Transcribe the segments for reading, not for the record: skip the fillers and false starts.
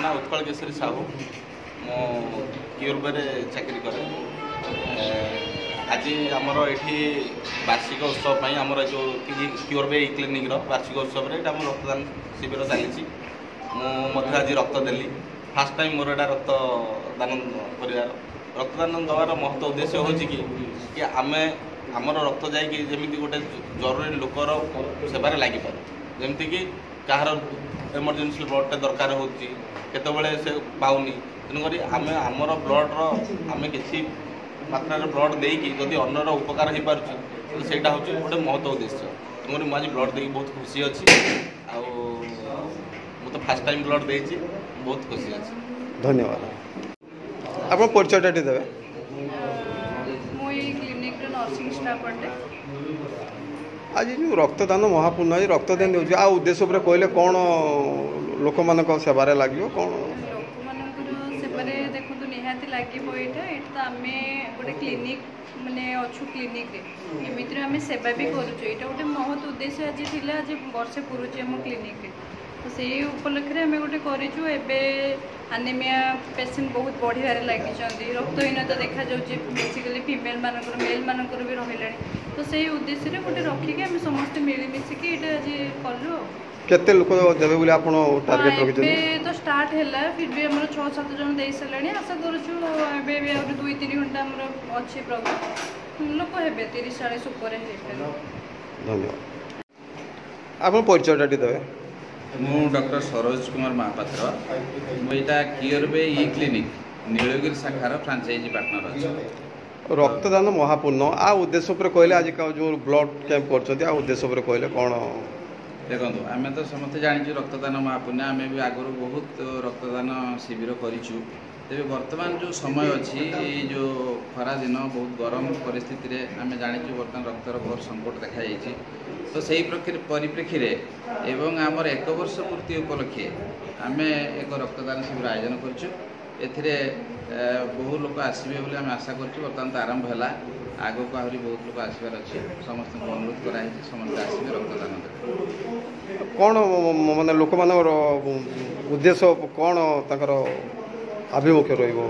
ना उत्कल केशरी साहू मो क्यूरबे चाकरी करे आज आमर ये वार्षिक उत्सव आमर जो क्यूरबे क्लिनिक वार्षिक उत्सव रक्तदान शिविर चली मुझे आज रक्त देली फास्ट टाइम मोर एटा रक्तदान कर रक्तदान दबार महत्व उद्देश्य हूँ कि आम आमर रक्त जामि गोटे जरूरी लोकर सेवार लगे जमीक कहार एमरजेन्सी ब्लड दरकार होते से पाऊनी तेणुक आम आमर ब्लड्र आम किसी मात्रा ब्लड देकी जदि अन्नर उपकार हो पार्टी तो सहीटा हूँ गोटे महत्व उद्देश्य तेणुक मुझे ब्लड देकी बहुत खुशी अच्छी तो फास्ट टाइम ब्लड देती बहुत खुशी अच्छी। धन्यवाद। आप परिचय देवे नर्सिंग स्टाफ अटे आज जो रक्तदान महापूर्ण है रक्तदान दे आ उद्देश्य कहले कौन लोक मान सेवार लगे कौन लोक मान सेवार देखो निहाती लगे ये तो आम गोटे क्लिनिक माने अच्छु क्लिनिक एमती आम सेवा भी करुँ यहाँ गोटे महत्व उद्देश्य आज थी आज वर्षे पुरुष आम क्लिनिक तो से उपलक्षे आम गोटे करूँ एवं आनेमिया पेसेंट बहुत बढ़िया लगी रक्तहीनता देखा जाऊँगी बेसिकली फीमेल मानकर मेल मानकर भी रहा तो से उद्देश्य गोटे रखिक आम समस्त मिलमिशिकी ये आज कलु केते लोक देवे बोले आपण टार्गेट रखिछन तो स्टार्ट हैला फिर भी हमर 6-7 जन दे सलाणी आशा करूछु एबे भी और 2-3 घंटा हमर अछि प्रोग्राम लोक हेबे 30-40 ऊपर हे। धन्यवाद। आपण परिचय देवे मु डॉक्टर सरोज कुमार महापात्र मुझा क्यूरबे क्लिनिक नीलगिरी शाखार फ्रांचाइजी पार्टनर अच्छे। रक्तदान महापूर्ण आ उद्देश्य कहले आज जो ब्लड कैंप कर उद्देश्य कहले कौन देखो आम तो समस्त जानी रक्तदान महापुण्य आम भी आगु बहुत रक्तदान शिविर करूँ तेज बर्तमान जो समय अच्छी जो खरा दिन बहुत गरम परिस्थिति आम जानी बर्तमान रक्तर घोर संकट देखा तो से परिप्रेक्षी एवं आमर 1 वर्ष पूर्ति उपलक्षे आम एक रक्तदान शिविर आयोजन कर बहु लोक आसवे बोली आम आशा कर आरंभ है आग को आहरी बहुत लोग आसबार अच्छे समस्त अनुरोध कराई समस्त आसवे रक्तदान देवे कौन माने लोक मान उद्देश्य कौन ताकर आभिमुख्य रहिबो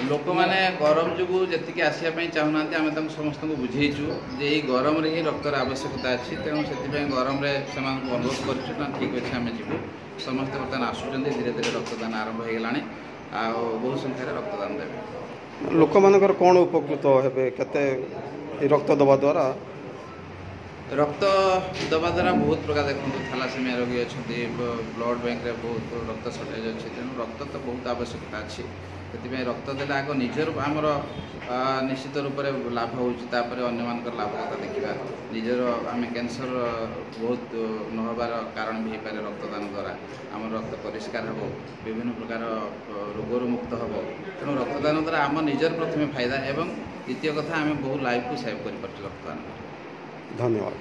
लोक मैंने गरम जो जी आसवाई चाहूना आम समस्त को बुझेचु जे ये गरम रे ही रक्तर आवश्यकता अच्छी तेणु से गरम से अनुरोध कर ठीक अच्छे आम जीवु समस्त बर्तमान आसुच्च धीरे धीरे रक्तदान आरंभ हो गलानी आ बहु संख्यार रक्तदान देवे लोक मानकर कौन उपकृत हेबे केते रक्त दबा द्वारा रक्त दबा द्वारा बहुत प्रकार देखते थैलासेमिया रोगी अच्छा ब्लड बैंक रे बहुत रक्त सर्टेज अच्छे तेणु रक्त तो बहुत आवश्यकता अच्छी से रक्त देला आग निजर आमर निश्चित रूप से लाभ होपर अन्य लाभकता देखा निजर आम कैंसर बहुत नहबार कारण भी हो पारे रक्तदान द्वारा आम रक्त परिष्कार हम विभिन्न प्रकार रोगर मुक्त हम तेणु रक्तदान द्वारा आम निजर प्रथम फायदा एवं द्वितीय कथा आम बहु लाइफ को सेव कर रक्तदान। धन्यवाद।